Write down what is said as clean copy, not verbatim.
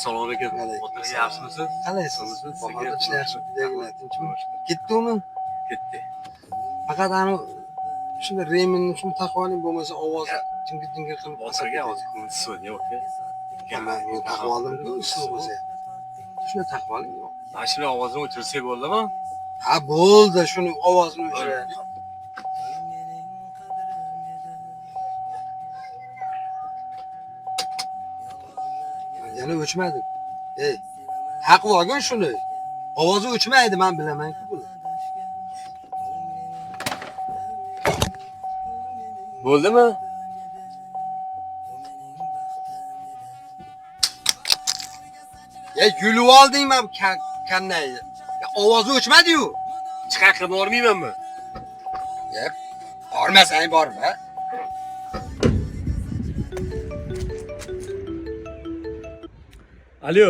Salom aleyküm. O'tirga yaxshimisiz? Qalaysiz? Bahodir yaxshi. Tinchmi? Ketdi uni? Ketdi. Faqat ani shunda reminni shuni taqib oling, bo'lmasa ovozi jingir qilib Bosirga hozir ko'ngil so'nya o'ka. Mana bu taqib oldim-ku, siz o'zi. Shuni taqib oling. Mana shuni ovozini o'chirsak bo'ldimi? Ha, bo'ldi, shuni ovozini o'chiraylik. Yana o'chmadi. Ey, taqib olgin shuni. Ovozi o'chmaydi, men bilaman-ku buni. Bo'ldimi? Ya yulib oldingmi kannayni? Ya ovozi o'chmadi-yu. Chiqaqib bormaymanmi? Ya, bormasang borma. Alo.